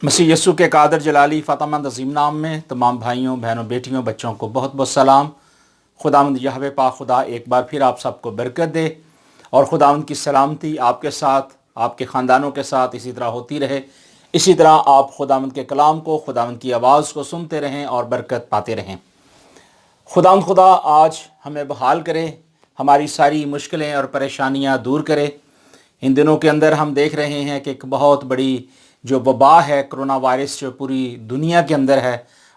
मसीह यस्सु के कादर जलाली फ़ातिमा अज़ीम नाम में तमाम भाइयों बहनों बेटियों बच्चों को बहुत बहुत सलाम। खुदावंद यहवे पाक खुदा एक बार फिर आप सबको बरकत दे और खुदावंद की सलामती आपके साथ आपके ख़ानदानों के साथ इसी तरह होती रहे। इसी तरह आप खुदावंद के कलाम को खुदावंद की आवाज़ को सुनते रहें और बरकत पाते रहें। खुदावंद खुदा आज हमें बहाल करे, हमारी सारी मुश्किलें और परेशानियां दूर करे। इन दिनों के अंदर हम देख रहे हैं कि एक बहुत बड़ी जो वबा है कोरोना वायरस जो पूरी दुनिया के अंदर है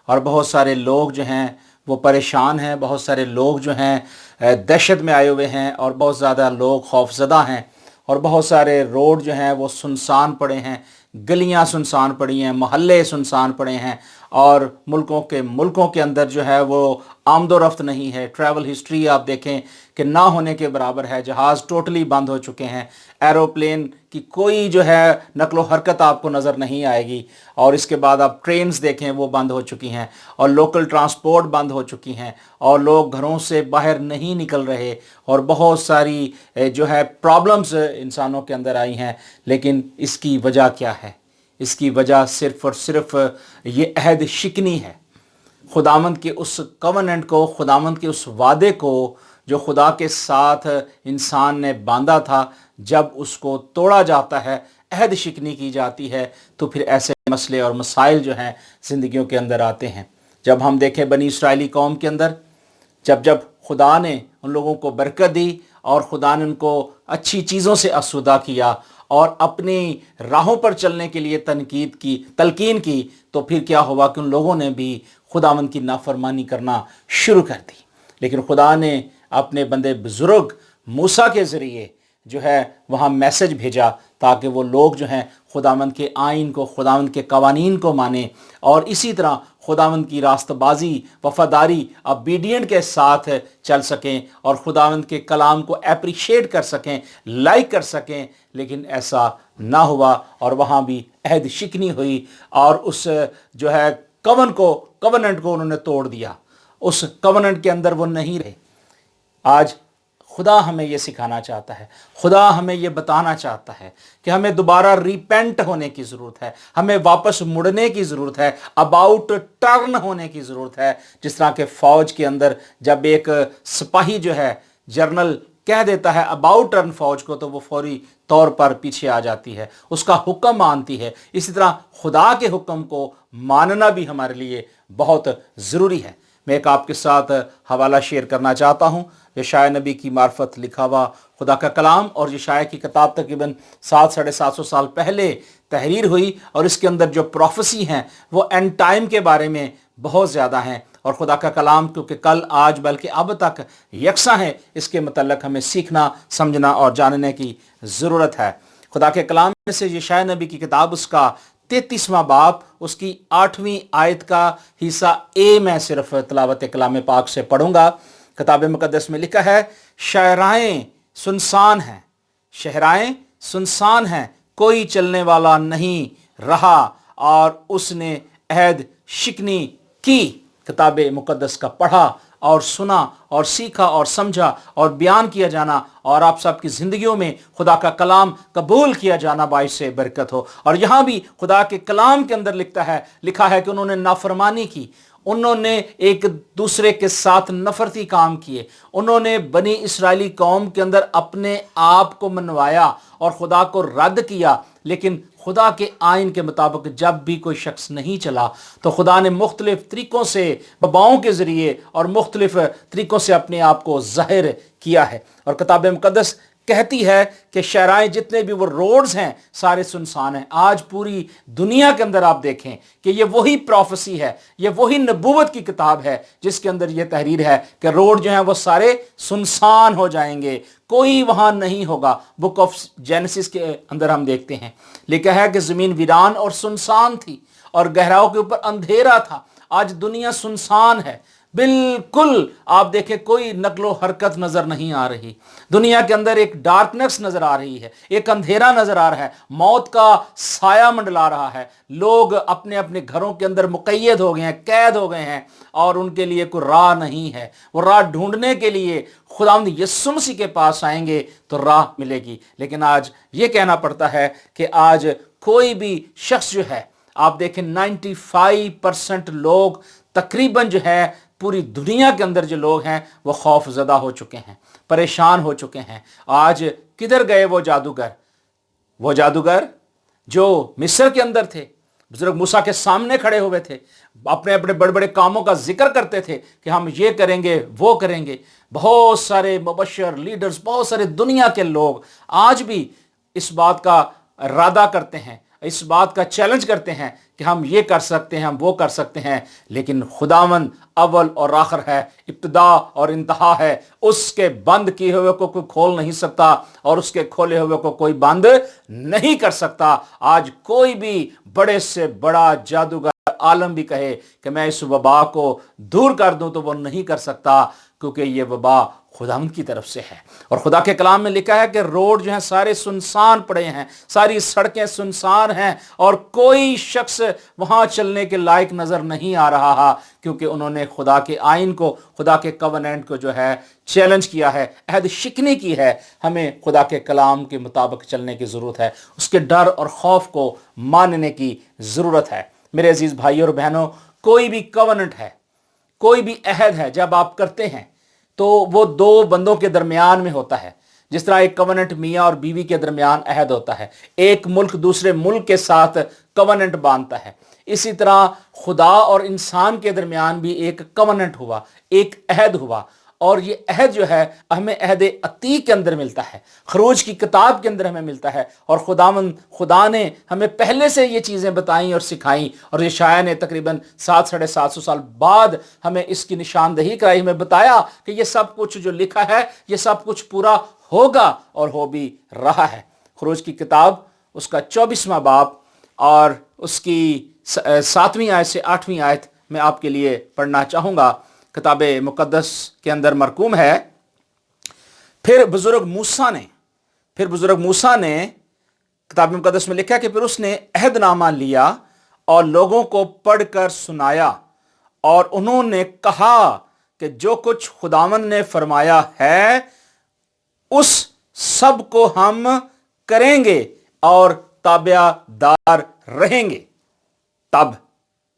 और बहुत सारे लोग जो हैं वो परेशान हैं, बहुत सारे लोग जो हैं दहशत में आए हुए हैं और बहुत ज़्यादा लोग खौफज़दा हैं और बहुत सारे रोड जो हैं वो सुनसान पड़े हैं, गलियां सुनसान पड़ी हैं, मोहल्ले सुनसान पड़े हैं और मुल्कों के अंदर जो है वो आमदोरफ्त नहीं है। ट्रैवल हिस्ट्री आप देखें कि ना होने के बराबर है। जहाज़ टोटली बंद हो चुके हैं, एरोप्लेन की कोई जो है नकलो हरकत आपको नज़र नहीं आएगी और इसके बाद आप ट्रेन्स देखें वो बंद हो चुकी हैं और लोकल ट्रांसपोर्ट बंद हो चुकी हैं और लोग घरों से बाहर नहीं निकल रहे और बहुत सारी जो है प्रॉब्लम्स इंसानों के अंदर आई हैं। लेकिन इसकी वजह क्या है? इसकी वजह सिर्फ़ और सिर्फ ये अहद शिकनी है। खुदावंद के उस कवनेंट को, खुदावंद के उस वादे को जो खुदा के साथ इंसान ने बांधा था, जब उसको तोड़ा जाता है, अहद शिकनी की जाती है, तो फिर ऐसे मसले और मसाइल जो हैं ज़िंदगियों के अंदर आते हैं। जब हम देखें बनी इसराइली कौम के अंदर जब खुदा ने उन लोगों को बरकत दी और खुदा ने उनको अच्छी चीज़ों से आसूदा किया और अपनी राहों पर चलने के लिए तलकीन की, तो फिर क्या हुआ कि उन लोगों ने भी खुदावंद की नाफरमानी करना शुरू कर दी। लेकिन खुदा ने अपने बंदे बुजुर्ग मूसा के ज़रिए जो है वहाँ मैसेज भेजा ताकि वो लोग जो हैं खुदावंद के आइन को, खुदावंद के कवानीन को माने और इसी तरह खुदावंद की रास्तबाजी, वफादारी, ओबीडिएंट के साथ चल सकें और खुदावंद के कलाम को एप्रिशिएट कर सकें, लाइक कर सकें। लेकिन ऐसा ना हुआ और वहाँ भी अहद शिकनी हुई और उस जो है कवनेंट को उन्होंने तोड़ दिया। उस कवनेंट के अंदर वो नहीं रहे। आज खुदा हमें ये सिखाना चाहता है, खुदा हमें ये बताना चाहता है कि हमें दोबारा रिपेंट होने की ज़रूरत है, हमें वापस मुड़ने की ज़रूरत है, अबाउट टर्न होने की ज़रूरत है। जिस तरह के फ़ौज के अंदर जब एक सिपाही जो है जर्नल कह देता है अबाउट टर्न फ़ौज को, तो वो फौरी तौर पर पीछे आ जाती है, उसका हुक्म मानती है। इसी तरह खुदा के हुक्म को मानना भी हमारे लिए बहुत ज़रूरी है। मैं एक आपके साथ हवाला शेयर करना चाहता हूँ। यशाया नबी की मार्फत लिखा हुआ खुदा का कलाम और यशाया की किताब तकरीबन 700-750 साल पहले तहरीर हुई और इसके अंदर जो प्रोफेसी हैं वो एंड टाइम के बारे में बहुत ज़्यादा हैं और खुदा का कलाम क्योंकि कल आज बल्कि अब तक यकसां है, इसके मतलब हमें सीखना, समझना और जानने की ज़रूरत है। खुदा के कलाम में से यशाया नबी की किताब उसका 33वां बाब उसकी 8वीं आयत का हिस्सा ए मैं सिर्फ तिलावत कलाम पाक से पढ़ूंगा। किताब मुकद्दस में लिखा है, शहराएं सुनसान हैं, शहराएं सुनसान हैं, कोई चलने वाला नहीं रहा और उसने अहद शिकनी की। किताब मुकद्दस का पढ़ा और सुना और सीखा और समझा और बयान किया जाना और आप सबकी ज़िंदगियों में खुदा का कलाम कबूल किया जाना बाइस से बरकत हो। और यहाँ भी खुदा के कलाम के अंदर लिखा है कि उन्होंने नाफरमानी की, उन्होंने एक दूसरे के साथ नफरती काम किए, उन्होंने बनी इसराइली कौम के अंदर अपने आप को मनवाया और खुदा को रद्द किया। लेकिन खुदा के आइन के मुताबिक जब भी कोई शख्स नहीं चला तो खुदा ने मुख्तलिफ तरीक़ों से बबाओं के ज़रिए और मुख्तलिफ तरीक़ों से अपने आप को ज़ाहिर किया है। और किताब मुकद्दस कहती है कि शहराएं जितने भी वो रोड्स हैं सारे सुनसान हैं। आज पूरी दुनिया के अंदर आप देखें कि ये वही प्रोफेसी है, ये वही नबूवत की किताब है जिसके अंदर ये तहरीर है कि रोड जो हैं वो सारे सुनसान हो जाएंगे, कोई वहाँ नहीं होगा। बुक ऑफ जेनेसिस के अंदर हम देखते हैं लिखा है कि ज़मीन वीरान और सुनसान थी और गहराओं के ऊपर अंधेरा था। आज दुनिया सुनसान है, बिल्कुल आप देखें कोई नकलो हरकत नजर नहीं आ रही। दुनिया के अंदर एक डार्कनेस नजर आ रही है, एक अंधेरा नजर आ रहा है, मौत का साया मंडला रहा है। लोग अपने अपने घरों के अंदर मुक़य्यद हो गए हैं, कैद हो गए हैं और उनके लिए कोई राह नहीं है। वो राह ढूंढने के लिए खुदावंद यीशु मसीह के पास आएंगे तो राह मिलेगी। लेकिन आज ये कहना पड़ता है कि आज कोई भी शख्स जो है آپ دیکھیں 95% لوگ تقریباً جو ہے پوری دنیا کے اندر جو لوگ ہیں وہ خوف زدہ ہو چکے ہیں، پریشان ہو چکے ہیں۔ آج کدھر گئے وہ جادوگر جو مصر کے اندر تھے، بزرگ موسیٰ کے سامنے کھڑے ہوئے تھے، اپنے اپنے بڑے بڑے کاموں کا ذکر کرتے تھے کہ ہم یہ کریں گے وہ کریں گے۔ بہت سارے مبشر لیڈرز، بہت سارے دنیا کے لوگ آج بھی اس بات کا ارادہ کرتے ہیں، اس بات کا چیلنج کرتے ہیں کہ ہم یہ کر سکتے ہیں، ہم وہ کر سکتے ہیں، لیکن خداوند اول اور آخر ہے، ابتدا اور انتہا ہے۔ اس کے بند کیے ہوئے کو کوئی کھول نہیں سکتا اور اس کے کھولے ہوئے کو کوئی بند نہیں کر سکتا۔ آج کوئی بھی بڑے سے بڑا جادوگر عالم بھی کہے کہ میں اس وبا کو دور کر دوں تو وہ نہیں کر سکتا، کیونکہ یہ وبا خداوند کی طرف سے ہے۔ اور خدا کے کلام میں لکھا ہے کہ روڈ جو ہیں سارے سنسان پڑے ہیں، ساری سڑکیں سنسان ہیں، اور کوئی شخص وہاں چلنے کے لائق نظر نہیں آ رہا، کیونکہ انہوں نے خدا کے آئین کو، خدا کے کووننٹ کو جو ہے چیلنج کیا ہے، عہد شکنی کی ہے۔ ہمیں خدا کے کلام کے مطابق چلنے کی ضرورت ہے، اس کے ڈر اور خوف کو ماننے کی ضرورت ہے۔ میرے عزیز بھائی اور بہنوں، کوئی بھی کووننٹ ہے، کوئی بھی عہد ہے، جب آپ کرتے ہیں تو وہ دو بندوں کے درمیان میں ہوتا ہے۔ جس طرح ایک کووننٹ میاں اور بیوی کے درمیان عہد ہوتا ہے، ایک ملک دوسرے ملک کے ساتھ کووننٹ باندھتا ہے، اسی طرح خدا اور انسان کے درمیان بھی ایک کووننٹ ہوا، ایک عہد ہوا۔ اور یہ عہد جو ہے ہمیں عہد عتیق کے اندر ملتا ہے، خروج کی کتاب کے اندر ہمیں ملتا ہے، اور خدا نے ہمیں پہلے سے یہ چیزیں بتائیں اور سکھائیں، اور یشعیاہ نے تقریباً 700 سال بعد ہمیں اس کی نشاندہی کرائی، ہمیں بتایا کہ یہ سب کچھ جو لکھا ہے یہ سب کچھ پورا ہوگا، اور ہو بھی رہا ہے۔ خروج کی کتاب اس کا 24واں باب اور اس کی 7ویں آیت سے 8ویں آیت میں آپ کے لیے پڑھنا چاہوں گا۔ کتاب مقدس کے اندر مرقوم ہے، پھر بزرگ موسیٰ نے کتاب مقدس میں لکھا کہ پھر اس نے عہد نامہ لیا اور لوگوں کو پڑھ کر سنایا، اور انہوں نے کہا کہ جو کچھ خداوند نے فرمایا ہے اس سب کو ہم کریں گے اور تابع دار رہیں گے۔ تب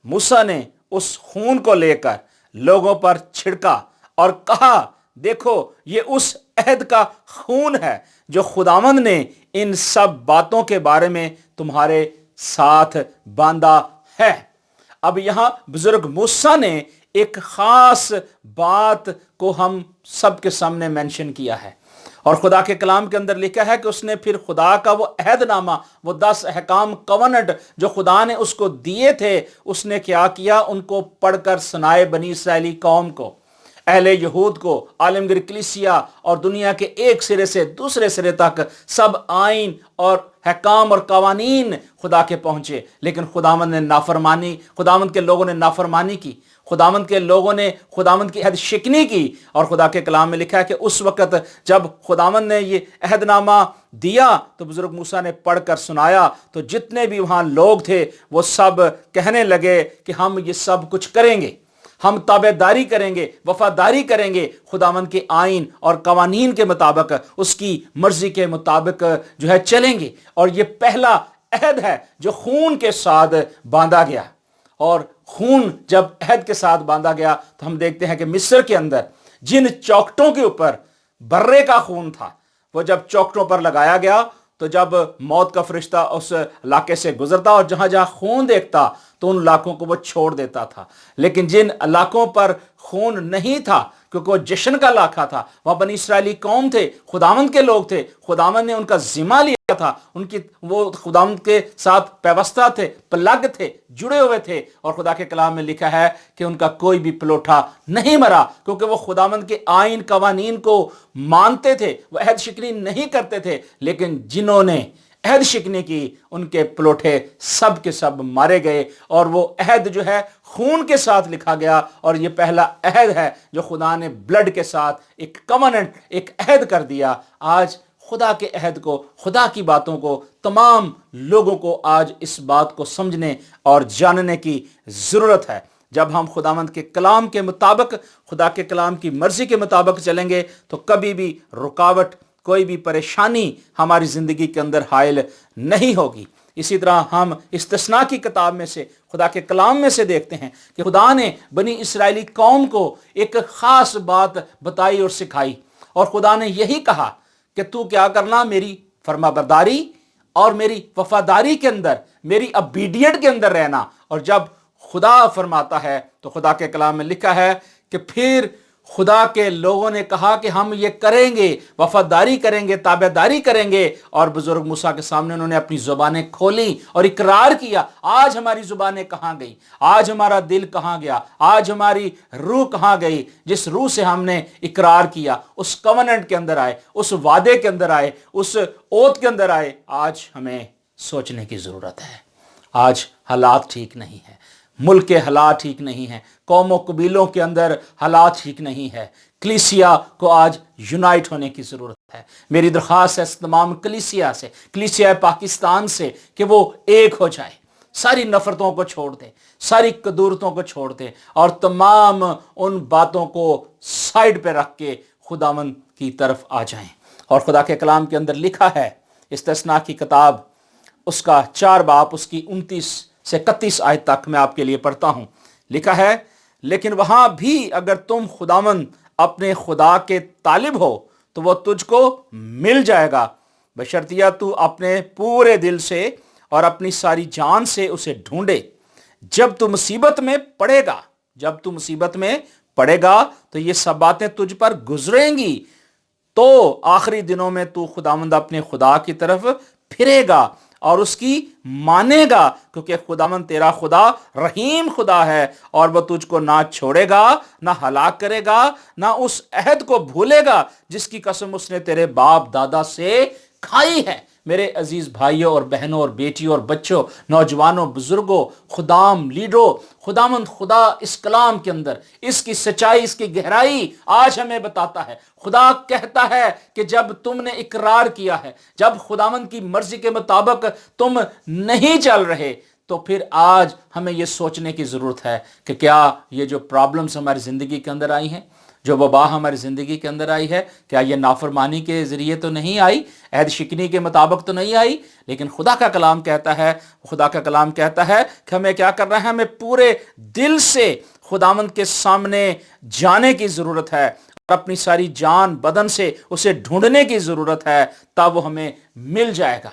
موسیٰ نے اس خون کو لے کر لوگوں پر چھڑکا اور کہا، دیکھو یہ اس عہد کا خون ہے جو خداوند نے ان سب باتوں کے بارے میں تمہارے ساتھ باندھا ہے۔ اب یہاں بزرگ موسیٰ نے ایک خاص بات کو ہم سب کے سامنے مینشن کیا ہے، اور خدا کے کلام کے اندر لکھا ہے کہ اس نے پھر خدا کا وہ عہد نامہ، وہ 10 احکام کووننٹ جو خدا نے اس کو دیے تھے، اس نے کیا کیا، ان کو پڑھ کر سنائے بنی اسرائیلی قوم کو، اہل یہود کو، عالمگیر کلیسیا، اور دنیا کے ایک سرے سے دوسرے سرے تک سب آئین اور احکام اور قوانین خدا کے پہنچے۔ لیکن خداوند کے لوگوں نے نافرمانی کی، خداوند کے لوگوں نے خداوند کی عہد شکنی کی، اور خدا کے کلام میں لکھا ہے کہ اس وقت جب خداوند نے یہ عہد نامہ دیا تو بزرگ موسیٰ نے پڑھ کر سنایا، تو جتنے بھی وہاں لوگ تھے وہ سب کہنے لگے کہ ہم یہ سب کچھ کریں گے، ہم تابع داری کریں گے، وفاداری کریں گے، خداوند کے آئین اور قوانین کے مطابق، اس کی مرضی کے مطابق جو ہے چلیں گے۔ اور یہ پہلا عہد ہے جو خون کے ساتھ باندھا گیا، اور خون جب عہد کے ساتھ باندھا گیا تو ہم دیکھتے ہیں کہ مصر کے اندر جن چوکٹوں کے اوپر برے کا خون تھا، وہ جب چوکٹوں پر لگایا گیا تو جب موت کا فرشتہ اس علاقے سے گزرتا اور جہاں جہاں خون دیکھتا تو ان علاقوں کو وہ چھوڑ دیتا تھا۔ لیکن جن علاقوں پر خون نہیں تھا، کیونکہ وہ جشن کا علاقہ تھا، وہاں بنی اسرائیلی قوم تھے، خداوند کے لوگ تھے، خداوند نے ان کا ذمہ لیا تھا، وہ خداوند کے ساتھ پیوستہ تھے، پلگ تھے، جڑے ہوئے تھے، اور خدا کے کلام میں لکھا ہے کہ ان کا کوئی بھی پلوٹا نہیں مرا، کیونکہ وہ خداوند کے آئین قوانین کو مانتے تھے، وہ عہد شکنی نہیں کرتے تھے۔ لیکن جنہوں نے عہد شکنی کی ان کے پلوٹے سب کے سب مارے گئے، اور وہ عہد جو ہے خون کے ساتھ لکھا گیا، اور یہ پہلا عہد ہے جو خدا نے بلڈ کے ساتھ ایک کووننٹ، ایک عہد کر دیا۔ آج خدا کے عہد کو، خدا کی باتوں کو تمام لوگوں کو آج اس بات کو سمجھنے اور جاننے کی ضرورت ہے۔ جب ہم خداوند کے کلام کے مطابق، خدا کے کلام کی مرضی کے مطابق چلیں گے تو کبھی بھی رکاوٹ، کوئی بھی پریشانی ہماری زندگی کے اندر حائل نہیں ہوگی۔ इसी तरह हम इस्तिस्ना की किताब में से, खुदा के कलाम में से देखते हैं कि खुदा ने बनी इसराइली कौम को एक ख़ास बात बताई और सिखाई, और खुदा ने यही कहा कि तू क्या करना, मेरी फरमाबरदारी और मेरी वफादारी के अंदर, मेरी ओबीडिएंट के अंदर रहना। और जब खुदा फरमाता है तो खुदा के कलाम में लिखा है कि फिर खुदा के लोगों ने कहा कि हम ये करेंगे, वफादारी करेंगे, ताबेदारी करेंगे। और बुजुर्ग मूसा के सामने उन्होंने अपनी जुबानें खोली और इकरार किया, आज हमारी जुबानें कहाँ गई, आज हमारा दिल कहाँ गया, आज हमारी रूह कहाँ गई, जिस रूह से हमने इकरार किया, उस कवनेंट के अंदर आए, उस वादे के अंदर आए, उस ओथ के अंदर आए। आज हमें सोचने की ज़रूरत है। आज हालात ठीक नहीं है, मुल्क के हालात ठीक नहीं हैं, कौमों कबीलों के अंदर हालात ठीक नहीं है। कलीसिया को आज यूनाइट होने की ज़रूरत है। मेरी दरख्वास्त है तमाम कलीसिया से, कलीसिया पाकिस्तान से, कि वो एक हो जाए, सारी नफ़रतों को छोड़ दे, सारी कदूरतों को छोड़ दे और तमाम उन बातों को साइड पे रख के खुदावंद की तरफ आ जाएं। और खुदा के कलाम के अंदर लिखा है, इस्तिस्ना की किताब उसका 4 बाब उसकी 29 से 31 आयत तक मैं आपके लिए पढ़ता हूं। लिखा है, लेकिन वहां भी अगर तुम खुदावंद अपने खुदा के तालिब हो तो वो तुझको मिल जाएगा, बशर्तिया तू अपने पूरे दिल से और अपनी सारी जान से उसे ढूंढे। जब तू मुसीबत में पड़ेगा, जब तू मुसीबत में पड़ेगा तो ये सब बातें तुझ पर गुजरेंगी, तो आखिरी दिनों में तू खुदावंद अपने खुदा की तरफ फिरेगा और उसकी मानेगा, क्योंकि खुदावंद तेरा खुदा रहीम खुदा है और वह तुझको ना छोड़ेगा, ना हलाक करेगा, ना उस अहद को भूलेगा जिसकी कसम उसने तेरे बाप दादा से खाई है। मेरे अजीज भाइयों और बहनों और बेटियों और बच्चों, नौजवानों, बुजुर्गों, खुदाम लीडरों, खुदावंद खुदा इस कलाम के अंदर इसकी सच्चाई, इसकी गहराई आज हमें बताता है। खुदा कहता है कि जब तुमने इकरार किया है, जब खुदावंद की मर्जी के मुताबिक तुम नहीं चल रहे, तो फिर आज हमें यह सोचने की ज़रूरत है कि क्या ये जो प्रॉब्लम्स हमारी ज़िंदगी के अंदर आई हैं, जो वबा हमारी ज़िंदगी के अंदर आई है, क्या ये नाफरमानी के ज़रिए तो नहीं आई, अहद शिकनी के मुताबिक तो नहीं आई। लेकिन खुदा का कलाम कहता है, खुदा का कलाम कहता है कि हमें क्या करना है, हमें पूरे दिल से खुदावंद के सामने जाने की ज़रूरत है और अपनी सारी जान बदन से उसे ढूंढने की ज़रूरत है, तब वो हमें मिल जाएगा।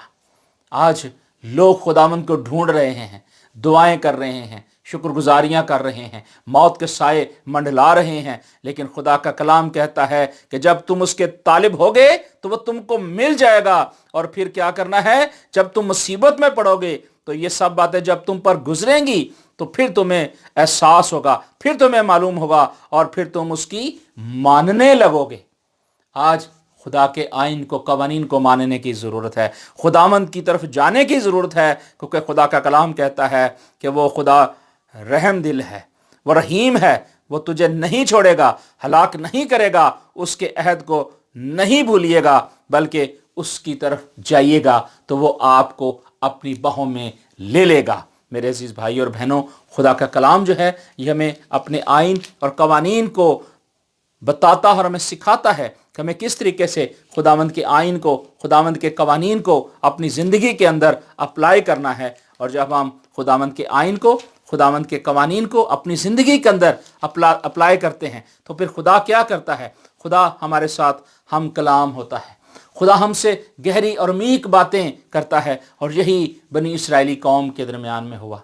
आज लोग खुदावंद को ढूंढ रहे हैं, दुआएं कर रहे हैं, शुक्रगुजारियां कर रहे हैं, मौत के साए मंडला रहे हैं, लेकिन खुदा का कलाम कहता है कि जब तुम उसके तालिब होगे तो वह तुमको मिल जाएगा। और फिर क्या करना है, जब तुम मुसीबत में पड़ोगे तो ये सब बातें जब तुम पर गुजरेंगी तो फिर तुम्हें एहसास होगा, फिर तुम्हें मालूम होगा और फिर तुम उसकी मानने लगोगे। आज खुदा के आइन को, कवानीन को मानने की ज़रूरत है, खुदावंद की तरफ जाने की ज़रूरत है, क्योंकि खुदा का कलाम कहता है कि वो खुदा रहम दिल है, वो रहीम है, वो तुझे नहीं छोड़ेगा, हलाक नहीं करेगा, उसके अहद को नहीं भूलिएगा, बल्कि उसकी तरफ जाइएगा तो वो आपको अपनी बाहों में ले लेगा। मेरे अजीज़ भाई और बहनों, खुदा का कलाम जो है ये हमें अपने आइन और कवानीन को बताता है और हमें सिखाता है कि हमें किस तरीके से खुदावंद के आइन को, खुदावंद के कवानीन को अपनी ज़िंदगी के अंदर अप्लाई करना है। और जब हम खुदावंद के आइन को, खुदावंद के कवानीन को अपनी ज़िंदगी के अंदर अप्लाई करते हैं तो फिर खुदा क्या करता है, खुदा हमारे साथ हम कलाम होता है, खुदा हमसे गहरी और अमीक बातें करता है। और यही बनी इसराइली कौम के दरमियान में हुआ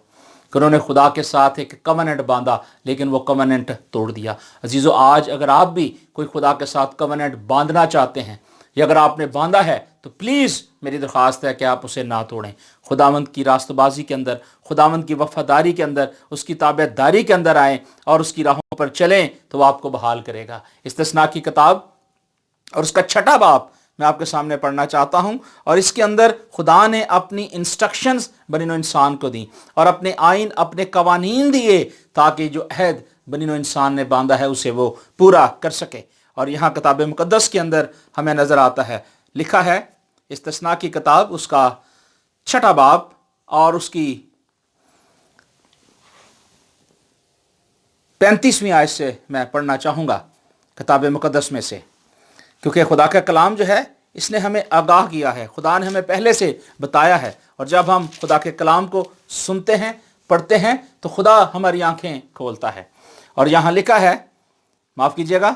कि उन्होंने खुदा के साथ एक कवनेंट बांधा, लेकिन वो कवनेंट तोड़ दिया। अजीज़ों, आज अगर आप भी कोई खुदा के साथ कवनेंट बांधना चाहते हैं, या अगर आपने बांधा है तो प्लीज़ मेरी दरख्वास्त है कि आप उसे ना तोड़ें। खुदावंद की रास्तबाजी के अंदर, खुदावंद की वफादारी के अंदर, उसकी ताबेदारी के अंदर आएँ और उसकी राहों पर चलें तो वह आपको बहाल करेगा। इस्तिस्ना की किताब और उसका 6वां बाब मैं आपके सामने पढ़ना चाहता हूं। और इसके अंदर खुदा ने अपनी इंस्ट्रक्शंस बनी नौ इंसान को दी और अपने आइन, अपने कवानीन दिए, ताकि जो अहद बनी नौ इंसान ने बांधा है उसे वो पूरा कर सके। और यहाँ किताब मुकद्दस के अंदर हमें नज़र आता है, लिखा है इस्तिस्ना की किताब उसका 6वां बाब और उसकी 35वीं आयत से मैं पढ़ना चाहूँगा किताब मुकद्दस में से, क्योंकि खुदा का कलाम जो है इसने हमें आगाह किया है, खुदा ने हमें पहले से बताया है اور جب ہم خدا کے کلام کو سنتے ہیں، پڑھتے ہیں، تو خدا ہماری آنکھیں کھولتا ہے۔ اور یہاں لکھا ہے، معاف کیجیے گا،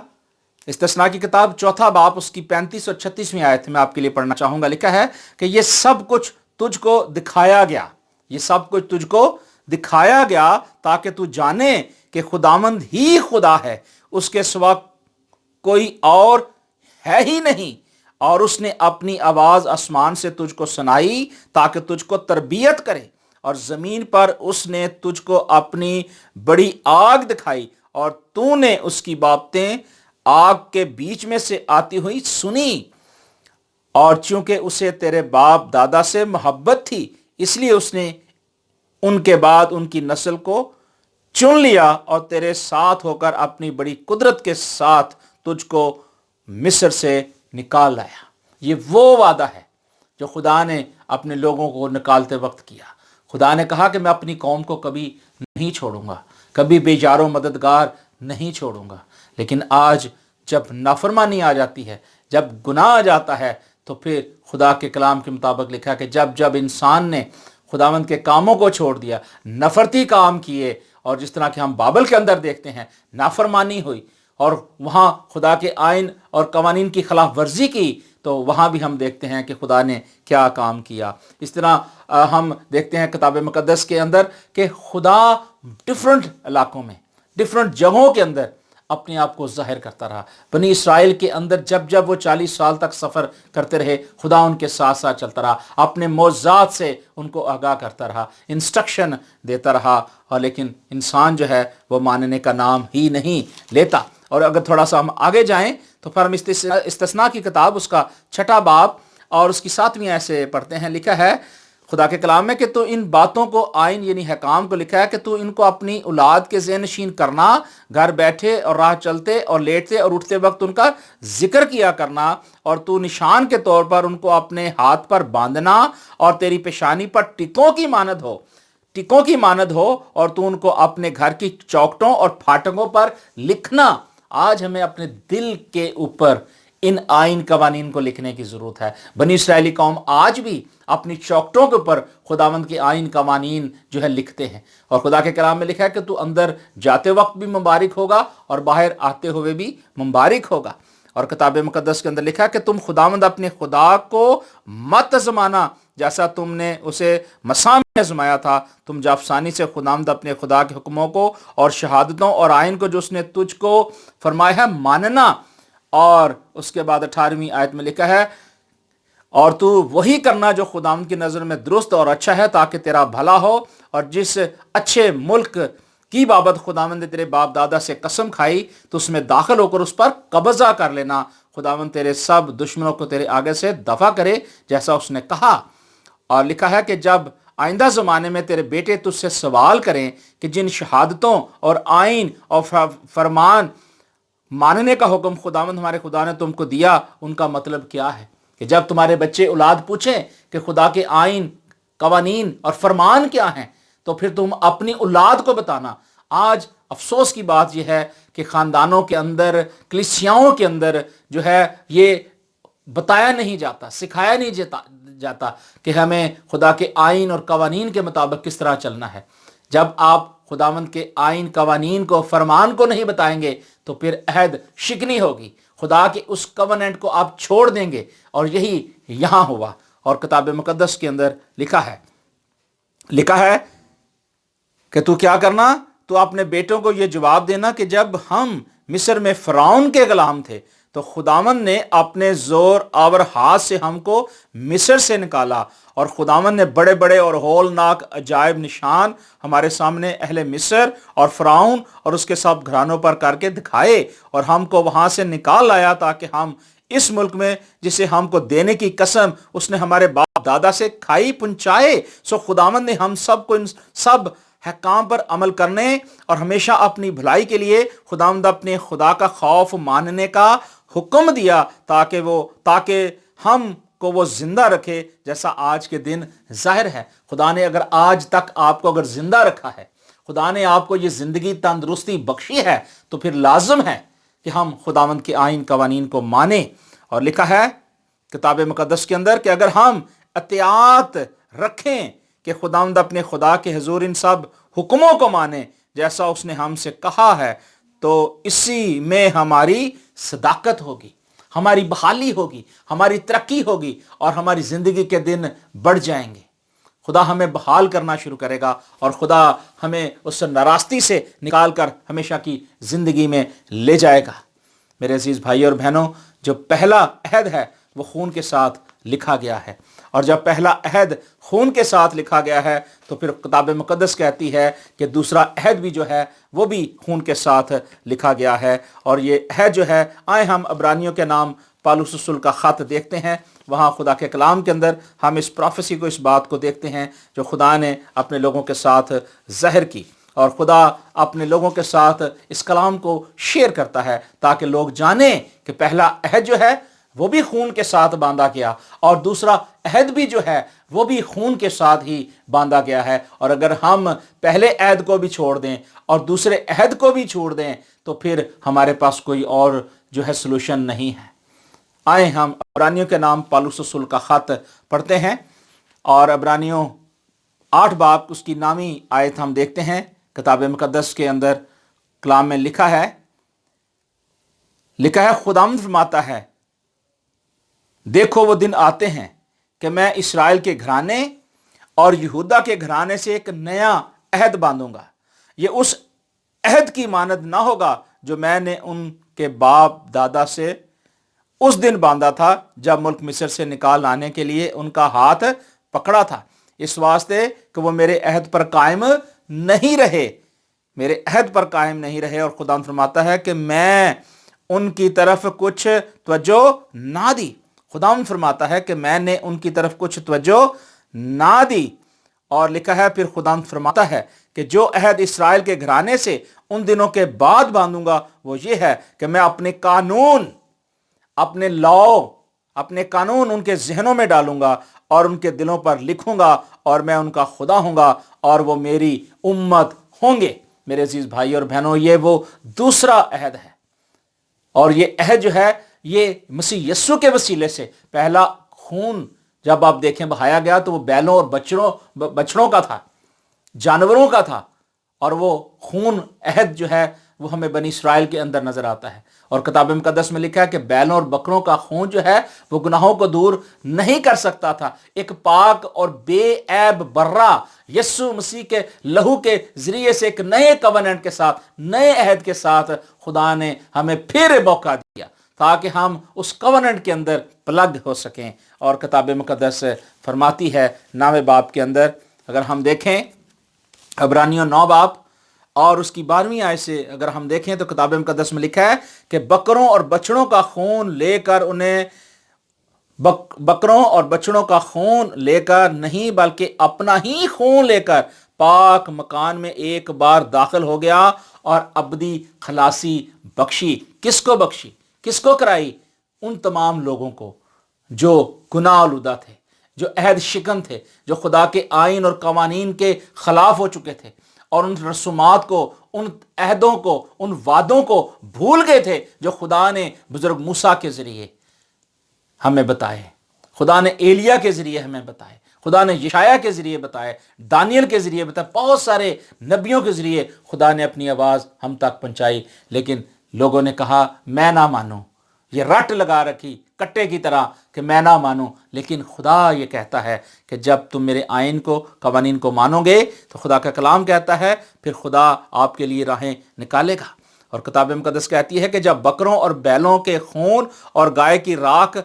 استثناء کی کتاب 4 باب اس کی 35 اور 36ویں آیت میں آپ کے لیے پڑھنا چاہوں گا۔ لکھا ہے کہ یہ سب کچھ تجھ کو دکھایا گیا، یہ سب کچھ تجھ کو دکھایا گیا تاکہ تو جانے کہ خداوند ہی خدا ہے، اس کے سوا کوئی اور ہے ہی نہیں، اور اس نے اپنی آواز آسمان سے تجھ کو سنائی تاکہ تجھ کو تربیت کرے، اور زمین پر اس نے تجھ کو اپنی بڑی آگ دکھائی، اور تو نے اس کی باتیں آگ کے بیچ میں سے آتی ہوئی سنی، اور چونکہ اسے تیرے باپ دادا سے محبت تھی اس لیے اس نے ان کے بعد ان کی نسل کو چن لیا اور تیرے ساتھ ہو کر اپنی بڑی قدرت کے ساتھ تجھ کو مصر سے نکال لایا۔ یہ وہ وعدہ ہے جو خدا نے اپنے لوگوں کو نکالتے وقت کیا۔ خدا نے کہا کہ میں اپنی قوم کو کبھی نہیں چھوڑوں گا، کبھی بے یار و مددگار نہیں چھوڑوں گا۔ لیکن آج جب نافرمانی آ جاتی ہے، جب گناہ آ جاتا ہے، تو پھر خدا کے کلام کے مطابق لکھا کہ جب انسان نے خداوند کے کاموں کو چھوڑ دیا، نفرتی کام کیے، اور جس طرح کہ ہم بابل کے اندر دیکھتے ہیں، نافرمانی ہوئی اور وہاں خدا کے آئین اور قوانین کی خلاف ورزی کی، تو وہاں بھی ہم دیکھتے ہیں کہ خدا نے کیا کام کیا۔ اس طرح ہم دیکھتے ہیں کتاب مقدس کے اندر کہ خدا ڈفرنٹ علاقوں میں، ڈفرنٹ جگہوں کے اندر اپنے آپ کو ظاہر کرتا رہا۔ بنی اسرائیل کے اندر جب وہ 40 سال تک سفر کرتے رہے، خدا ان کے ساتھ ساتھ چلتا رہا، اپنے معجزات سے ان کو آگاہ کرتا رہا، انسٹرکشن دیتا رہا، اور لیکن انسان جو ہے وہ ماننے کا نام ہی نہیں لیتا۔ اور اگر تھوڑا سا ہم آگے جائیں تو پھر ہم استثناء کی کتاب اس کا 6 باب اور اس کی 7ویں آیت سے پڑھتے ہیں۔ لکھا ہے خدا کے کلام میں کہ تو ان باتوں کو، آئین یعنی حکام کو، لکھا ہے کہ تو ان کو اپنی اولاد کے ذہن نشین کرنا، گھر بیٹھے اور راہ چلتے اور لیٹتے اور اٹھتے وقت ان کا ذکر کیا کرنا، اور تو نشان کے طور پر ان کو اپنے ہاتھ پر باندھنا، اور تیری پیشانی پر ٹکوں کی مانند ہو، اور تو ان کو اپنے گھر کی چوکٹوں اور پھاٹکوں پر لکھنا۔ آج ہمیں اپنے دل کے اوپر ان آئین قوانین کو لکھنے کی ضرورت ہے۔ بنی اسرائیلی قوم آج بھی اپنی چوکٹوں کے اوپر خداوند کے آئین قوانین جو ہے لکھتے ہیں، اور خدا کے کلام میں لکھا ہے کہ تو اندر جاتے وقت بھی مبارک ہوگا اور باہر آتے ہوئے بھی مبارک ہوگا۔ اور کتاب مقدس کے اندر لکھا ہے کہ تم خداوند اپنے خدا کو مت آزمانا جیسا تم نے اسے مسا میں آزمایا تھا، تم جب آسانی سے خداوند اپنے خدا کے حکموں کو اور شہادتوں اور آئین کو جو اس نے تجھ کو فرمایا ہے ماننا۔ اور اس کے بعد 18ویں آیت میں لکھا ہے اور تو وہی کرنا جو خداوند کی نظر میں درست اور اچھا ہے تاکہ تیرا بھلا ہو، اور جس اچھے ملک کی بابت خداوند نے تیرے باپ دادا سے قسم کھائی تو اس میں داخل ہو کر اس پر قبضہ کر لینا۔ خداوند تیرے سب دشمنوں کو تیرے آگے سے دفع کرے جیسا اس نے کہا۔ اور لکھا ہے کہ جب آئندہ زمانے میں تیرے بیٹے تجھ سے سوال کریں کہ جن شہادتوں اور آئین اور فرمان ماننے کا حکم خداوند ہمارے خدا نے تم کو دیا، ان کا مطلب کیا ہے، کہ جب تمہارے بچے اولاد پوچھیں کہ خدا کے آئین، قوانین اور فرمان کیا ہیں، تو پھر تم اپنی اولاد کو بتانا۔ آج افسوس کی بات یہ ہے کہ خاندانوں کے اندر، کلیسیاؤں کے اندر جو ہے یہ بتایا نہیں جاتا، سکھایا نہیں جاتا کہ ہمیں خدا کے آئین اور قوانین کے مطابق کس طرح چلنا ہے۔ جب آپ خداوند کے آئین، قوانین کو، فرمان کو نہیں بتائیں گے تو پھر عہد شکنی ہوگی، خدا کے اس کووننٹ کو آپ چھوڑ دیں گے، اور یہی یہاں ہوا۔ اور کتاب مقدس کے اندر لکھا ہے کہ تو کیا کرنا، تو اپنے بیٹوں کو یہ جواب دینا کہ جب ہم مصر میں فرعون کے غلام تھے تو خداوند نے اپنے زور آور ہاتھ سے ہم کو مصر سے نکالا، اور خداوند نے بڑے بڑے اور ہولناک عجائب نشان ہمارے سامنے اہل مصر اور فرعون اور اس کے سب گھرانوں پر کر کے دکھائے، اور ہم کو وہاں سے نکال لایا تاکہ ہم اس ملک میں جسے ہم کو دینے کی قسم اس نے ہمارے باپ دادا سے کھائی پہنچائے۔ سو خداوند نے ہم سب کو ان سب حکام پر عمل کرنے اور ہمیشہ اپنی بھلائی کے لیے خداوند اپنے خدا کا خوف ماننے کا حکم دیا تاکہ ہم کو وہ زندہ رکھے جیسا آج کے دن ظاہر ہے۔ خدا نے اگر آج تک آپ کو اگر زندہ رکھا ہے، خدا نے آپ کو یہ زندگی تندرستی بخشی ہے، تو پھر لازم ہے کہ ہم خداوند کے آئین قوانین کو مانیں۔ اور لکھا ہے کتاب مقدس کے اندر کہ اگر ہم اطاعت रखें कि खुदावंद अपने खुदा के हुजूर इन सब हुक्मों को माने जैसा उसने हमसे कहा है, तो इसी में हमारी सदाकत होगी, हमारी बहाली होगी, हमारी तरक्की होगी और हमारी ज़िंदगी के दिन बढ़ जाएंगे। खुदा हमें बहाल करना शुरू करेगा और खुदा हमें उस नाराज़गी से निकाल कर हमेशा की ज़िंदगी में ले जाएगा। मेरे अजीज़ भाई और बहनों, जो पहला अहद है वो खून के साथ लिखा गया है, और जब पहला अहद खून के साथ लिखा गया है तो फिर किताब मुक़द्दस कहती है कि दूसरा अहद भी जो है वो भी खून के साथ लिखा गया है। और ये अहद जो है, आए हम इब्रानियों के नाम पौलुस रसूल का ख़त देखते हैं। वहाँ खुदा के कलाम के अंदर हम इस प्रोफेसी को, इस बात को देखते हैं जो खुदा ने अपने लोगों के साथ ज़ाहिर की, और खुदा अपने लोगों के साथ इस कलाम को शेयर करता है ताकि लोग जानें कि पहला अहद जो है वो भी खून के साथ बांधा गया और दूसरा अहद भी जो है वो भी खून के साथ ही बांधा गया है। और अगर हम पहले अहद को भी छोड़ दें और दूसरे अहद को भी छोड़ दें तो फिर हमारे पास कोई और जो है सलूशन नहीं है। आए हम इब्रानियों के नाम पौलुस रसूल का ख़त पढ़ते हैं, और इब्रानियों 8 बाब उसकी नामी आयत हम देखते हैं। किताब मुक़द्दस के अंदर कलाम में लिखा है खुदावंद फरमाता है, देखो वो दिन आते हैं कि मैं इस्राएल के घराने और यहूदा के घराने से एक नया अहद बांधूंगा। ये उस अहद की मानद ना होगा जो मैंने उनके बाप दादा से उस दिन बांधा था जब मुल्क मिस्र से निकाल लाने के लिए उनका हाथ पकड़ा था, इस वास्ते कि वो मेरे अहद पर कायम नहीं रहे, मेरे अहद पर कायम नहीं रहे। और खुदा फरमाता है कि मैं उनकी तरफ कुछ तवज्जो ना दी। खुदावंद फरमाता है कि मैंने उनकी तरफ कुछ तवज्जो ना दी। और लिखा है, फिर खुदावंद फरमाता है कि जो अहद इस्राएल के घराने से उन दिनों के बाद बांधूंगा वो ये है कि मैं अपने कानून, अपने लॉ, अपने कानून उनके जहनों में डालूंगा और उनके दिलों पर लिखूंगा, और मैं उनका खुदा हूंगा और वो मेरी उम्मत होंगे। मेरे अजीज भाई और बहनों, ये वो दूसरा अहद है, और ये अहद जो है ये मसीह यस्सु के वसीले से, पहला खून जब आप देखें बहाया गया तो वो बैलों और बछड़ों का था, जानवरों का था, और वो खून अहद जो है वो हमें बनी इस्राएल के अंदर नजर आता है। और किताब मुक़द्दस में लिखा है कि बैलों और बकरों का खून जो है वो गुनाहों को दूर नहीं कर सकता था। एक पाक और बेऐब बर्रा यस्सु मसीह के लहू के जरिए से एक नए कवनेंट के साथ, नए अहद के साथ खुदा ने हमें फिर मौका दिया ताकि हम उस कवनेंट के अंदर प्लग हो सकें। और किताब मुक़द्दस फरमाती है 9वें बाब के अंदर, अगर हम देखें इब्रानियों 9 बाब और उसकी 12वीं आयत से अगर हम देखें तो किताब मुक़द्दस में लिखा है कि बकरों और बछड़ों का खून लेकर उन्हें बकरों और बछड़ों का खून लेकर नहीं बल्कि अपना ही खून लेकर पाक मकान में एक बार दाखिल हो गया और अबदी खलासी बख्शी। किसको बख्शी, किसको कराई? उन तमाम लोगों को जो गुनाह आलूदा थे, जो अहद शिकन थे, जो खुदा के आइन और कवानीन के खिलाफ हो चुके थे और उन रसूमात को, उन अहदों को, उन वादों को भूल गए थे जो खुदा ने बुजुर्ग मूसा के जरिए हमें बताए, खुदा ने एलिया के जरिए हमें बताए, खुदा ने यशाया के जरिए बताए, दानियल के जरिए बताए, बहुत सारे नबियों के जरिए खुदा ने अपनी आवाज़ हम तक पहुंचाई। लेकिन लोगों ने कहा मैं ना मानूं, ये रट लगा रखी कट्टे की तरह कि मैं ना मानूं। लेकिन खुदा ये कहता है कि जब तुम मेरे आइन को, कवानीन को मानोगे तो खुदा का कलाम कहता है फिर खुदा आपके लिए राहें निकालेगा। और किताब मुक़द्दस कहती है कि जब बकरों और बैलों के खून और गाय की राख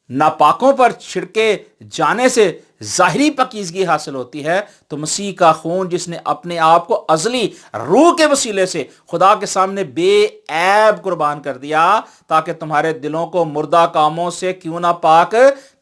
नापाकों पर छिड़के जाने से ज़ाहिरी पकीज़गी हासिल होती है, तो मसीह का खून जिसने अपने आप को अज़ली रूह के वसीले से खुदा के सामने बेऐब कुर्बान कर दिया ताकि तुम्हारे दिलों को मुर्दा कामों से क्यों ना पाक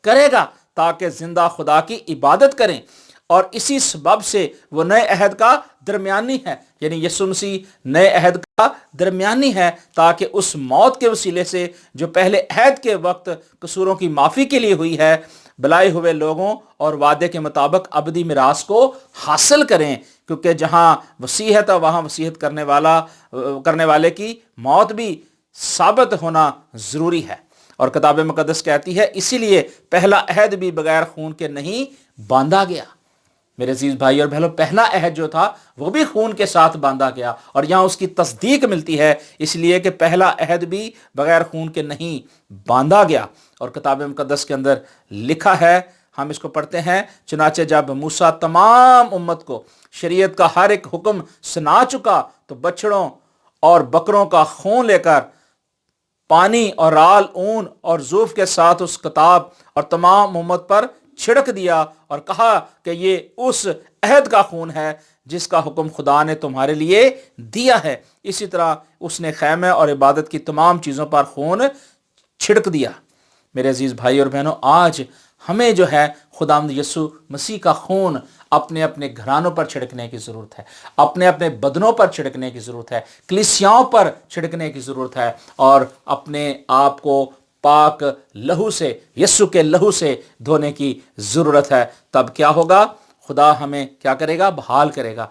करेगा, ताकि जिंदा खुदा की इबादत करें। और इसी सबब से वो नए अहद का दरमियानी है, यानी यीशु मसीह नए अहद का दरमियानी है, ताकि उस मौत के वसीले से जो पहले अहद के वक्त कसूरों की माफ़ी के लिए हुई है, बुलाए हुए लोगों और वादे के मुताबिक अबदी मिरास को हासिल करें। क्योंकि जहाँ वसीयत है वहाँ वसीयत करने वाले की मौत भी साबित होना ज़रूरी है। اور کتاب مقدس کہتی ہے اسی لیے پہلا عہد بھی بغیر خون کے نہیں باندھا گیا۔ میرے عزیز بھائی اور بہنوں، پہلا عہد جو تھا وہ بھی خون کے ساتھ باندھا گیا، اور یہاں اس کی تصدیق ملتی ہے اس لیے کہ پہلا عہد بھی بغیر خون کے نہیں باندھا گیا۔ اور کتاب مقدس کے اندر لکھا ہے، ہم اس کو پڑھتے ہیں، چنانچہ جب موسیٰ تمام امت کو شریعت کا ہر ایک حکم سنا چکا تو بچڑوں اور بکروں کا خون لے کر پانی اور رال اون اور زوف کے ساتھ اس کتاب اور تمام امت پر چھڑک دیا اور کہا کہ یہ اس عہد کا خون ہے جس کا حکم خدا نے تمہارے لیے دیا ہے۔ اسی طرح اس نے خیمے اور عبادت کی تمام چیزوں پر خون چھڑک دیا۔ میرے عزیز بھائی اور بہنوں، آج ہمیں جو ہے خداوند یسوع مسیح کا خون اپنے اپنے گھرانوں پر چھڑکنے کی ضرورت ہے، اپنے اپنے بدنوں پر چھڑکنے کی ضرورت ہے، کلیسیاؤں پر چھڑکنے کی ضرورت ہے، اور اپنے آپ کو پاک لہو سے، یسوع کے لہو سے دھونے کی ضرورت ہے۔ تب کیا ہوگا؟ خدا ہمیں کیا کرے گا؟ بحال کرے گا۔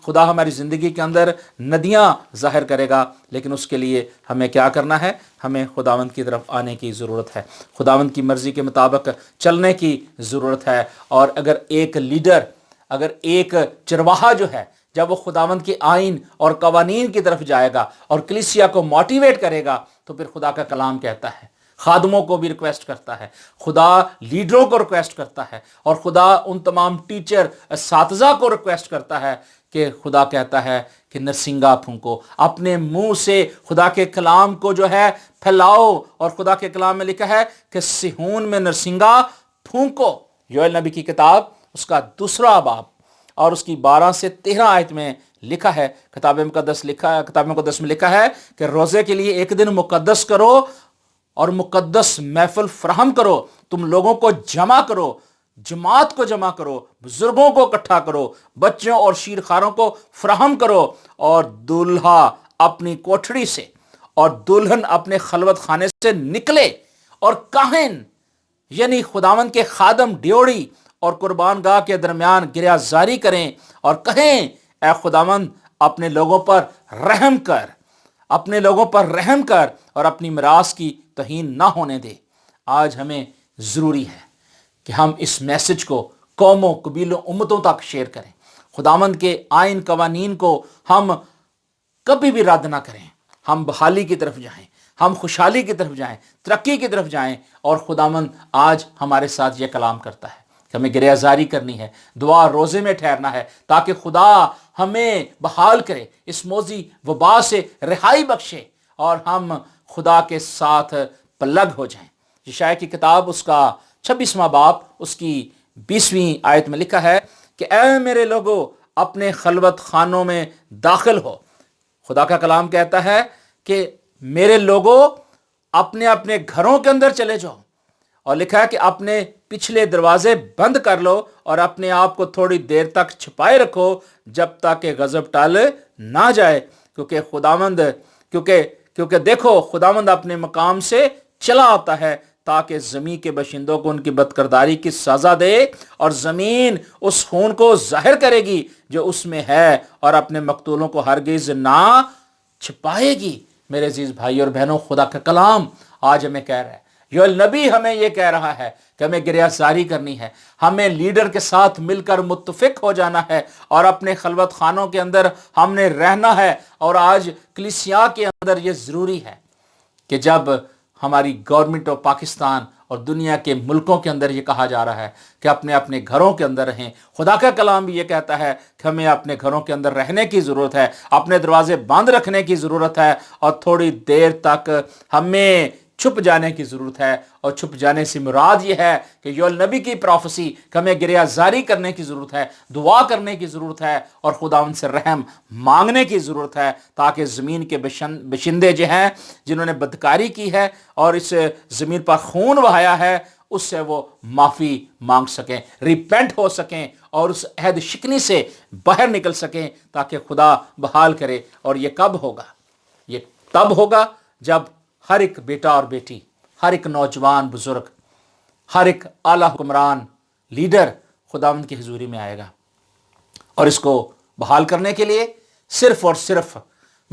خدا ہماری زندگی کے اندر ندیاں ظاہر کرے گا، لیکن اس کے لیے ہمیں کیا کرنا ہے؟ ہمیں خداوند کی طرف آنے کی ضرورت ہے، خداوند کی مرضی کے مطابق چلنے کی ضرورت ہے۔ اور اگر ایک لیڈر، اگر ایک چرواہا جو ہے، جب وہ خداوند کے آئین اور قوانین کی طرف جائے گا اور کلیسیا کو موٹیویٹ کرے گا، تو پھر خدا کا کلام کہتا ہے، خادموں کو بھی ریکویسٹ کرتا ہے، خدا لیڈروں کو ریکویسٹ کرتا ہے، اور خدا ان تمام ٹیچر اساتذہ کو ریکویسٹ کرتا ہے کہ خدا کہتا ہے کہ نرسنگا پھونکو، اپنے منہ سے خدا کے کلام کو جو ہے پھیلاؤ۔ اور خدا کے کلام میں لکھا ہے کہ صہیون میں نرسنگا پھونکو۔ یوئیل نبی کی کتاب اس کا 2 باب اور اس کی 12 سے 13 آیت میں لکھا ہے، کتاب مقدس میں لکھا ہے کہ روزے کے لیے ایک دن مقدس کرو اور مقدس محفل فراہم کرو، تم لوگوں کو جمع کرو، جماعت کو جمع کرو، بزرگوں کو اکٹھا کرو، بچوں اور شیرخواروں کو فراہم کرو، اور دولہا اپنی کوٹھڑی سے اور دلہن اپنے خلوت خانے سے نکلے، اور کاہن یعنی خداوند کے خادم ڈیوڑی اور قربان گاہ کے درمیان گریہ زاری کریں اور کہیں، اے خداوند اپنے لوگوں پر رحم کر، اپنے لوگوں پر رحم کر اور اپنی میراث کی توہین نہ ہونے دے۔ آج ہمیں ضروری ہے کہ ہم اس میسج کو قوموں، قبیلوں، امتوں تک شیئر کریں۔ خداوند کے آئین قوانین کو ہم کبھی بھی رد نہ کریں، ہم بحالی کی طرف جائیں، ہم خوشحالی کی طرف جائیں، ترقی کی طرف جائیں۔ اور خداوند آج ہمارے ساتھ یہ کلام کرتا ہے کہ ہمیں گریہ زاری کرنی ہے، دعا روزے میں ٹھہرنا ہے، تاکہ خدا ہمیں بحال کرے، اس موذی وبا سے رہائی بخشے اور ہم خدا کے ساتھ پلگ ہو جائیں۔ یشعیاہ کی کتاب اس کا 26واں باب اس کی 20ویں آیت میں لکھا ہے کہ اے میرے لوگو اپنے خلوت خانوں میں داخل ہو۔ خدا کا کلام کہتا ہے کہ میرے لوگو اپنے اپنے گھروں کے اندر چلے جاؤ، اور لکھا ہے کہ اپنے پچھلے دروازے بند کر لو اور اپنے آپ کو تھوڑی دیر تک چھپائے رکھو جب تک کہ غضب ٹل نہ جائے، کیونکہ دیکھو خداوند اپنے مقام سے چلا آتا ہے تاکہ زمین کے باشندوں کو ان کی بدکرداری کی سزا دے، اور زمین اس خون کو ظاہر کرے گی جو اس میں ہے، اور اپنے مقتولوں کو ہرگز نہ چھپائے گی۔ میرے عزیز بھائی اور بہنوں، خدا کا کلام آج ہمیں کہہ رہا ہے، یوئیل نبی ہمیں یہ کہہ رہا ہے کہ ہمیں گریہ زاری کرنی ہے، ہمیں لیڈر کے ساتھ مل کر متفق ہو جانا ہے، اور اپنے خلوت خانوں کے اندر ہم نے رہنا ہے۔ اور آج کلیسیا کے اندر یہ ضروری ہے کہ جب ہماری گورنمنٹ آف پاکستان اور دنیا کے ملکوں کے اندر یہ کہا جا رہا ہے کہ اپنے اپنے گھروں کے اندر رہیں، خدا کا کلام بھی یہ کہتا ہے کہ ہمیں اپنے گھروں کے اندر رہنے کی ضرورت ہے، اپنے دروازے بند رکھنے کی ضرورت ہے، اور تھوڑی دیر تک ہمیں چھپ جانے کی ضرورت ہے۔ اور چھپ جانے سے مراد یہ ہے کہ یوئیل نبی کی پروفیسی کہ ہمیں گریہ زاری کرنے کی ضرورت ہے، دعا کرنے کی ضرورت ہے، اور خداوند سے رحم مانگنے کی ضرورت ہے، تاکہ زمین کے بشندے جو ہیں جنہوں نے بدکاری کی ہے اور اس زمین پر خون بہایا ہے، اس سے وہ معافی مانگ سکیں، ریپینٹ ہو سکیں، اور اس عہد شکنی سے باہر نکل سکیں، تاکہ خدا بحال کرے۔ اور یہ کب ہوگا؟ یہ تب ہوگا جب ہر ایک بیٹا اور بیٹی، ہر ایک نوجوان بزرگ، ہر ایک اعلیٰ حکمران لیڈر خداوند کی حضوری میں آئے گا۔ اور اس کو بحال کرنے کے لیے صرف اور صرف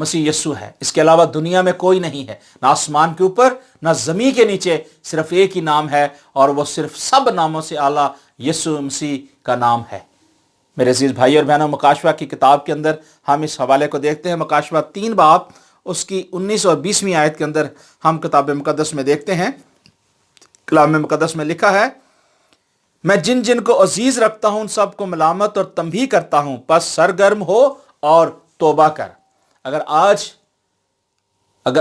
मसीह यस्सु है। इसके अलावा दुनिया में कोई नहीं है, ना आसमान के ऊपर ना ज़मीन के नीचे, सिर्फ एक ही नाम है और वो सिर्फ सब नामों से आला यस्सु मसीह का नाम है। मेरे अजीज भाई और बहनों, मुकाशवा की किताब के अंदर हम इस हवाले को देखते हैं। मुकाशवा 3 बाब उसकी 19 और 20वीं आयत के अंदर हम किताब मुकद्दस में देखते हैं। कलाम मुकद्दस में लिखा है, मैं जिन जिन को अजीज रखता हूं उन सबको मलामत और तंबीह करता हूं, बस सरगर्म हो और तौबा कर। अगर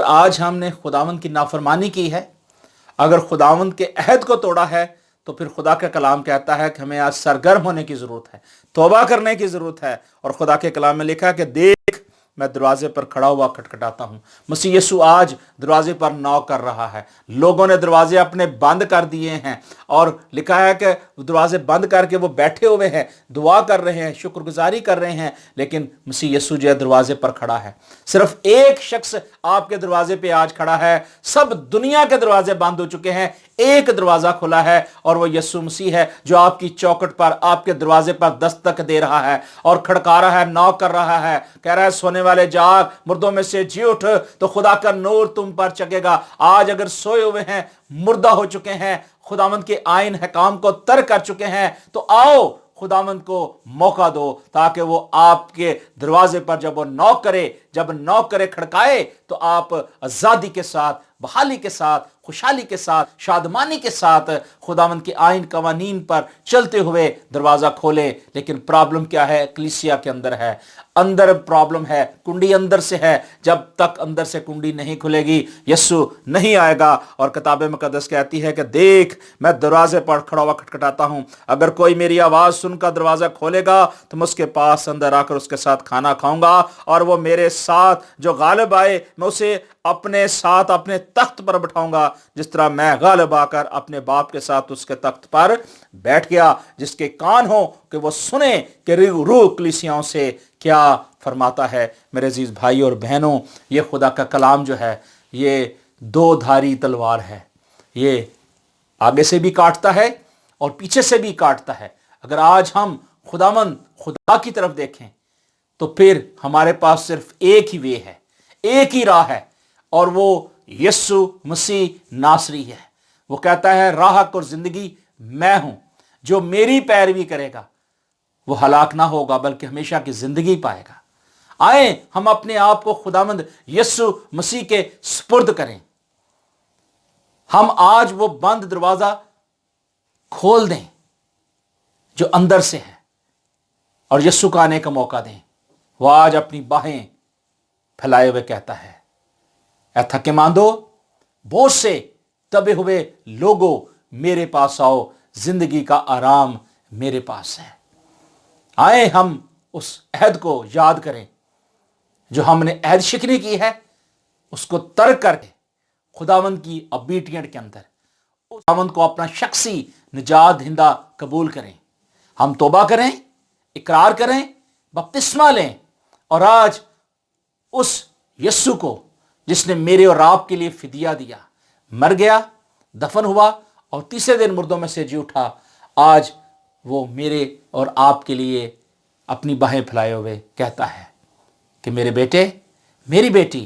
आज हमने खुदावंद की नाफरमानी की है, अगर खुदावंद के अहद को तोड़ा है, तो फिर खुदा का कलाम कहता है कि हमें आज सरगर्म होने की जरूरत है, तौबा करने की जरूरत है। और खुदा के कलाम में लिखा है कि देख मैं दरवाजे पर खड़ा हुआ खटखटाता हूं। मसीह यीशु आज दरवाजे पर नॉक कर रहा है। लोगों ने दरवाजे अपने बंद कर दिए हैं और लिखा है कि दरवाजे बंद करके वो बैठे हुए हैं, दुआ कर रहे हैं, शुक्रगुजारी कर रहे हैं, लेकिन मसीह यीशु जो है दरवाजे पर खड़ा है। सिर्फ एक शख्स आपके दरवाजे पे आज खड़ा है। सब दुनिया के दरवाजे बंद हो चुके हैं, एक दरवाजा खुला है और वो यीशु मसीह है, जो आपकी चौखट पर, आपके दरवाजे पर दस्तक दे रहा है और खड़का रहा है, नॉक कर रहा है, कह रहा है सोने वाले जाग, मुर्दों में से जी उठ, तो खुदा का नूर तुम पर चगेगा। आज अगर सोए हुए हैं, मुर्दा हो चुके हैं, खुदावंद के आइन हकाम को तर्क कर चुके हैं, तो आओ खुदावंद को मौका दो, ताकि वो आपके दरवाजे पर जब वो नॉक करे, खड़काए, तो आप आजादी के साथ, बहाली के साथ, खुशहाली के साथ, शादमानी के साथ खुदावंद के आइन कवानीन पर चलते हुए दरवाजा खोले। लेकिन प्रॉब्लम क्या है? कलीसिया के अंदर है, अंदर प्रॉब्लम है, कुंडी अंदर से है। जब तक अंदर से कुंडी नहीं खुलेगी, यीशु नहीं आएगा। और किताब मुकद्दस कहती है कि देख मैं दरवाजे पर खड़ा हुआ खटखटाता हूं, अगर कोई मेरी आवाज सुनकर दरवाजा खोलेगा तो मैं उसके पास अंदर आकर उसके साथ खाना खाऊंगा, और वो मेरे साथ जो गालिब आए मैं उसे अपने साथ अपने तख्त पर बिठाऊंगा, जिस तरह मैं गालिब आकर अपने बाप के साथ उसके तख्त पर बैठ गया। जिसके कान हो कि वो सुने कि रूह कलीसियाओं से क्या फरमाता है। मेरे अजीज भाई और बहनों, ये खुदा का कलाम जो है ये 2 धारी तलवार है। ये आगे से भी काटता है और पीछे से भी काटता है। अगर आज हम खुदा की तरफ देखें तो फिर हमारे पास सिर्फ एक ही वे है, एक ही राह है, और वो यीशु मसीह नासरी है। वो कहता है राह और जिंदगी मैं हूं, जो मेरी पैरवी करेगा वो हलाक ना होगा बल्कि हमेशा की जिंदगी पाएगा। आए हम अपने आप को खुदावंद यीशु मसीह के सुपुर्द करें। हम आज वो बंद दरवाजा खोल दें जो अंदर से है और यीशु का आने का मौका दें। वो आज अपनी बाहें फैलाए हुए कहता है, ऐ थके मांदो, बोझ से दबे हुए लोगों मेरे पास आओ, जिंदगी का आराम मेरे पास है। आए हम उस अहद को याद करें जो हमने अहद शिकनी की है, उसको तर्क करके खुदावंद की ओबीडिएंट के अंदर खुदावंद को अपना शख्सी निजात दहिंदा कबूल करें। हम तौबा करें, इकरार करें, बपतिस्मा लें, और आज उस यीशु को जिसने मेरे और आपके लिए फिदिया दिया, मर गया, दफन हुआ और तीसरे दिन मुर्दों में से जी उठा, आज वो मेरे और आपके लिए अपनी बाहें फैलाए हुए कहता है कि मेरे बेटे, मेरी बेटी,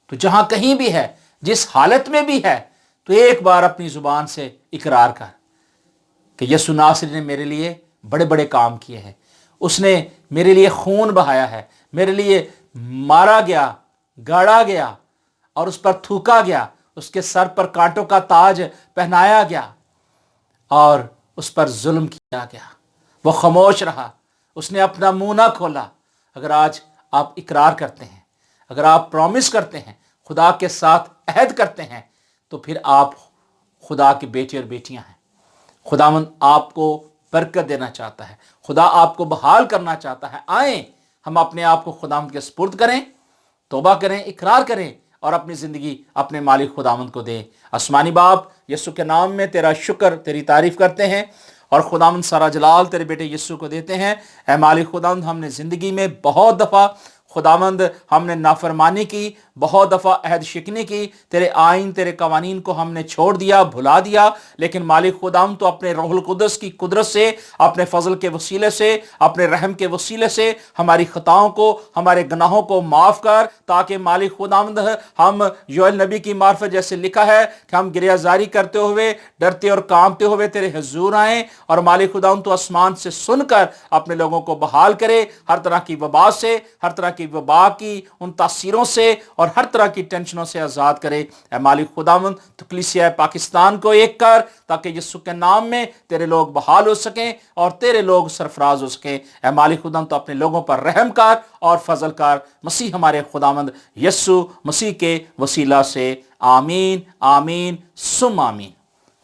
तो जहां कहीं भी है, जिस हालत में भी है, तो एक बार अपनी जुबान से इकरार कर कि यीशु नासरी ने मेरे लिए बड़े बड़े काम किए हैं। उसने मेरे लिए खून बहाया है, मेरे लिए मारा गया, गाड़ा गया और उस पर थूका गया, उसके सर पर कांटों का ताज पहनाया गया और उस पर जुल्म किया गया। वो खामोश रहा, उसने अपना मुंह ना खोला। अगर आज आप इकरार करते हैं, अगर आप प्रॉमिस करते हैं, खुदा के साथ अहद करते हैं, तो फिर आप खुदा के बेटे और बेटियां हैं। खुदावंद आपको बरकत देना चाहता है, खुदा आपको बहाल करना चाहता है। आए हम अपने आप को खुदावंद के सुपुर्द करें, तौबा करें, इकरार करें और अपनी ज़िंदगी अपने मालिक खुदावंद को दें। आसमानी बाप, यीशु के नाम में तेरा शुक्र, तेरी तारीफ़ करते हैं और खुदावंद सारा जलाल तेरे बेटे यीशु को देते हैं। ऐ मालिक खुदावंद, हमने ज़िंदगी में बहुत दफ़ा खुदावंद हमने नाफरमानी की, بہت دفعہ عہد شکنی کی، تیرے آئین تیرے قوانین کو ہم نے چھوڑ دیا، بھلا دیا، لیکن مالک خداوند تو اپنے روح القدس کی قدرت سے، اپنے فضل کے وسیلے سے، اپنے رحم کے وسیلے سے ہماری خطاؤں کو، ہمارے گناہوں کو معاف کر، تاکہ مالک خداوند ہم یوئیل نبی کی معرفت جیسے لکھا ہے کہ ہم گریہ زاری کرتے ہوئے، ڈرتے اور کانپتے ہوئے تیرے حضور آئیں، اور مالک خداوند تو آسمان سے سن کر اپنے لوگوں کو بحال کرے، ہر طرح کی وبا سے، ہر طرح کی وبا کی ان تاثیروں سے اور ہر طرح کی ٹینشنوں سے آزاد کرے۔ اے مالک خداوند تو کلیسیا پاکستان کو ایک کر، تاکہ یسوع کے نام میں تیرے لوگ بحال ہو سکیں اور تیرے لوگ سرفراز ہو سکیں۔ اے مالک خداوند تو اپنے لوگوں پر رحم کر اور فضل کر، مسیح ہمارے خداوند یسوع مسیح کے وسیلہ سے، آمین آمین ثم آمین۔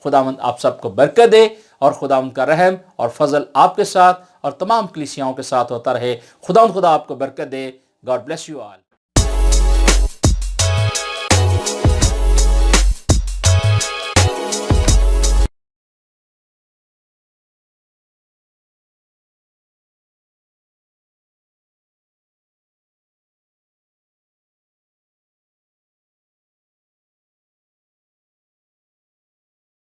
خداوند آپ سب کو برکت دے، اور خداوند کا رحم اور فضل آپ کے ساتھ اور تمام کلیسیاؤں کے ساتھ ہوتا رہے۔ خداوند خدا آپ کو برکت دے۔ God bless you all.